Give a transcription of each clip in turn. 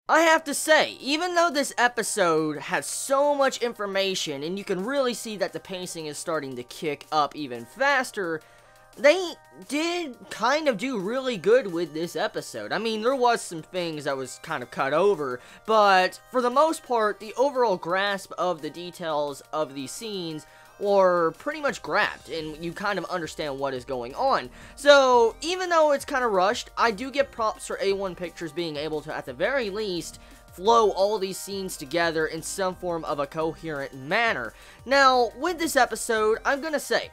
I have to say, even though this episode has so much information, and you can really see that the pacing is starting to kick up even faster, they did kind of do really good with this episode. I mean, there was some things that was kind of cut over, but for the most part, the overall grasp of the details of these scenes were pretty much grabbed, and you kind of understand what is going on. So, even though it's kind of rushed, I do give props for A1 Pictures being able to, at the very least, flow all these scenes together in some form of a coherent manner. Now, with this episode, I'm gonna say,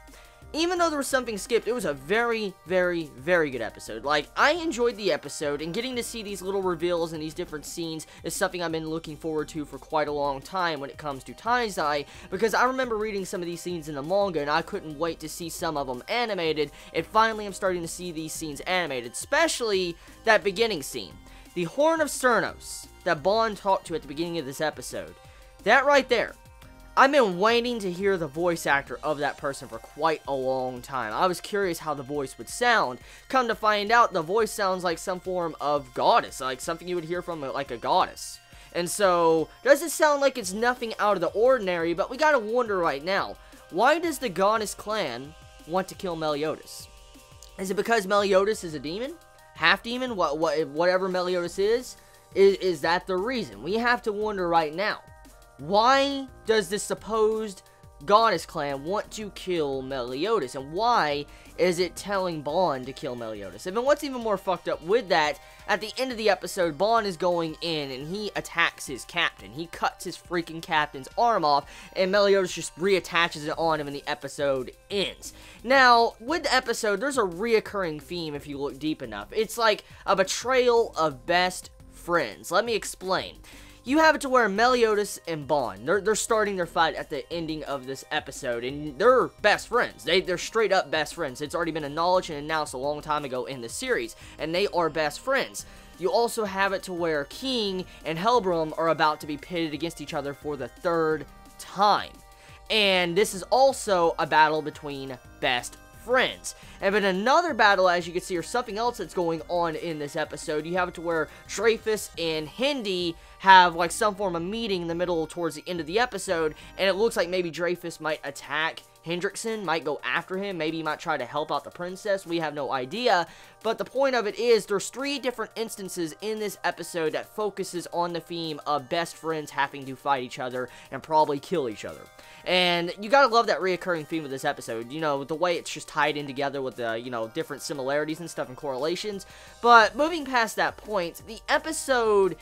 even though there was something skipped, it was a very, very, very good episode. Like, I enjoyed the episode, and getting to see these little reveals and these different scenes is something I've been looking forward to for quite a long time when it comes to Taizai, because I remember reading some of these scenes in the manga, and I couldn't wait to see some of them animated, and finally I'm starting to see these scenes animated, especially that beginning scene. The Horn of Cernos that Bond talked to at the beginning of this episode. That right there. I've been waiting to hear the voice actor of that person for quite a long time. I was curious how the voice would sound. Come to find out, the voice sounds like some form of goddess, like something you would hear from like a goddess. And so, doesn't sound like it's nothing out of the ordinary, but we gotta wonder right now, why does the goddess clan want to kill Meliodas? Is it because Meliodas is a demon? Half demon? Whatever Meliodas is? Is that the reason? We have to wonder right now. Why does this supposed goddess clan want to kill Meliodas? And why is it telling Bond to kill Meliodas? And then what's even more fucked up with that, at the end of the episode, Bond is going in and he attacks his captain. He cuts his freaking captain's arm off, and Meliodas just reattaches it on him and the episode ends. Now, with the episode, there's a reoccurring theme if you look deep enough. It's like a betrayal of best friends. Let me explain. You have it to where Meliodas and Bond, they're starting their fight at the ending of this episode, and they're best friends. They're straight up best friends. It's already been acknowledged and announced a long time ago in the series, and they are best friends. You also have it to where King and Helbram are about to be pitted against each other for the third time. And this is also a battle between best friends. And then another battle, as you can see, or something else that's going on in this episode, you have it to where Dreyfus and Hindi have like some form of meeting in the middle towards the end of the episode, and it looks like maybe Dreyfus might attack Hendrickson, might go after him, maybe he might try to help out the princess, we have no idea, but the point of it is, there's 3 different instances in this episode that focuses on the theme of best friends having to fight each other and probably kill each other. And you gotta love that reoccurring theme of this episode, you know, the way it's just tied in together with the, you know, different similarities and stuff and correlations. But moving past that point, the episode,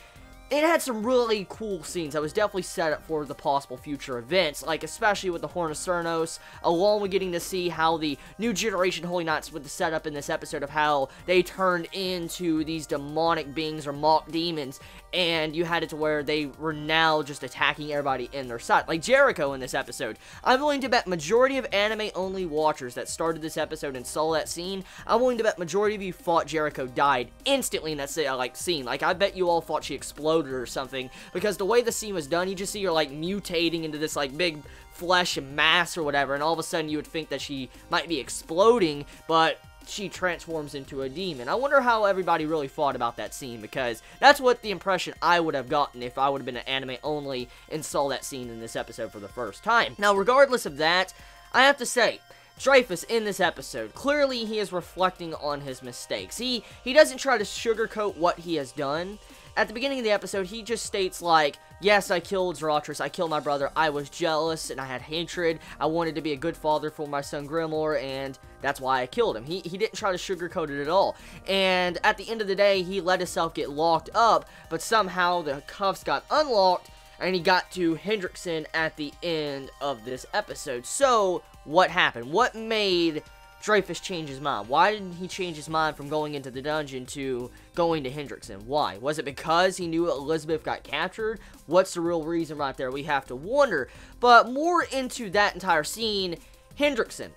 it had some really cool scenes that was definitely set up for the possible future events, like especially with the Horn of Cernos, along with getting to see how the new generation Holy Knights, with the setup in this episode of how they turned into these demonic beings or mock demons, and you had it to where they were now just attacking everybody in their sight, like Jericho in this episode. I'm willing to bet majority of anime-only watchers that started this episode and saw that scene, I'm willing to bet majority of you thought Jericho died instantly in that scene. Like, I bet you all thought she exploded or something, because the way the scene was done, you just see her like mutating into this like big flesh mass or whatever, and all of a sudden you would think that she might be exploding, but she transforms into a demon. I wonder how everybody really thought about that scene, because that's what the impression I would have gotten if I would have been an anime only and saw that scene in this episode for the first time. Now, regardless of that, I have to say, Dreyfus in this episode, clearly he is reflecting on his mistakes. He doesn't try to sugarcoat what he has done. At the beginning of the episode, he just states like, yes, I killed Zarathus, I killed my brother, I was jealous, and I had hatred, I wanted to be a good father for my son Grimoire, and that's why I killed him. He didn't try to sugarcoat it at all, and at the end of the day, he let himself get locked up, but somehow the cuffs got unlocked, and he got to Hendrickson at the end of this episode. So, what happened? What made Dreyfus change his mind? Why didn't he change his mind from going into the dungeon to going to Hendrickson? Why? Was it because he knew Elizabeth got captured? What's the real reason right there? We have to wonder. But more into that entire scene, Hendrickson.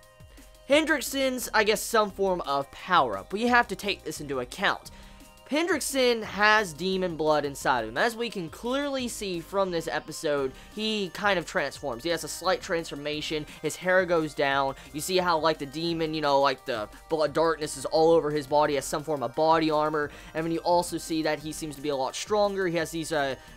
Hendrickson's, I guess, some form of power-up, but you have to take this into account. Hendrickson has demon blood inside of him. As we can clearly see from this episode, he kind of transforms. He has a slight transformation. His hair goes down. You see how, like, the demon, you know, like, the blood darkness is all over his body, has some form of body armor. And then you also see that he seems to be a lot stronger. He has these,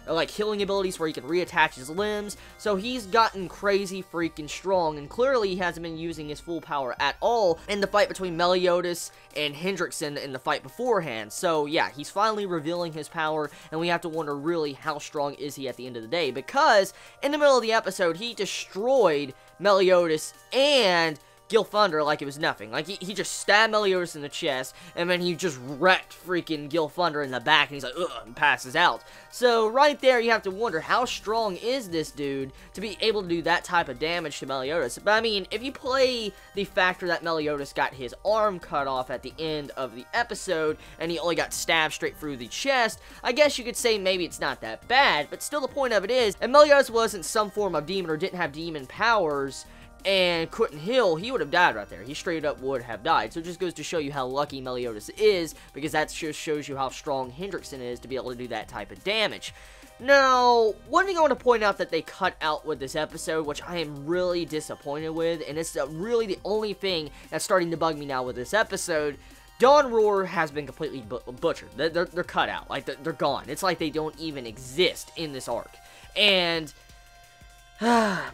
like, healing abilities where he can reattach his limbs. So he's gotten crazy freaking strong. And clearly, he hasn't been using his full power at all in the fight between Meliodas and Hendrickson in the fight beforehand. So, yeah, he's finally revealing his power, and we have to wonder really how strong is he at the end of the day, because in the middle of the episode, he destroyed Meliodas and Gilthunder like it was nothing. Like, he just stabbed Meliodas in the chest, and then he just wrecked freaking Gilthunder in the back, and he's like, ugh, and passes out. So, right there, you have to wonder, how strong is this dude to be able to do that type of damage to Meliodas? But, I mean, if you play the factor that Meliodas got his arm cut off at the end of the episode, and he only got stabbed straight through the chest, I guess you could say maybe it's not that bad, but still the point of it is, if Meliodas wasn't some form of demon or didn't have demon powers, and couldn't heal, he would have died right there. He straight up would have died. So it just goes to show you how lucky Meliodas is, because that just shows you how strong Hendrickson is to be able to do that type of damage. Now, one thing I want to point out that they cut out with this episode, which I am really disappointed with, and it's really the only thing that's starting to bug me now with this episode, Dawn Roar has been completely butchered. They're cut out. Like, they're gone. It's like they don't even exist in this arc. And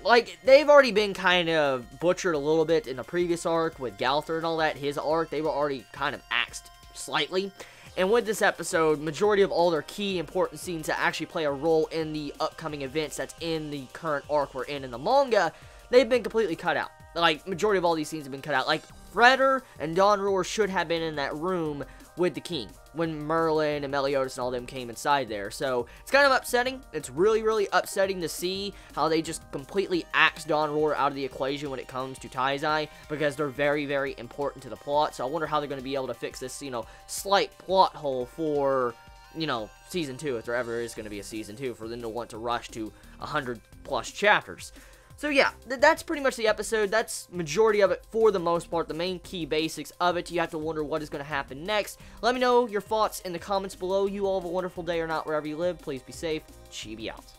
like, they've already been kind of butchered a little bit in the previous arc with Galther and all that. His arc, they were already kind of axed slightly. And with this episode, majority of all their key important scenes that actually play a role in the upcoming events that's in the current arc we're in the manga, they've been completely cut out. Like, majority of all these scenes have been cut out. Like, Freder and Dawn Roar should have been in that room with the king when Merlin and Meliodas and all them came inside there. So, it's kind of upsetting. It's really, really upsetting to see how they just completely axed Dawn Roar out of the equation when it comes to Taizai, because they're very, very important to the plot. So, I wonder how they're going to be able to fix this, you know, slight plot hole for, you know, Season 2, if there ever is going to be a Season 2, for them to want to rush to 100+ chapters. So yeah, that's pretty much the episode. That's majority of it for the most part, the main key basics of it. You have to wonder what is going to happen next. Let me know your thoughts in the comments below. You all have a wonderful day or not wherever you live. Please be safe. Chibi out.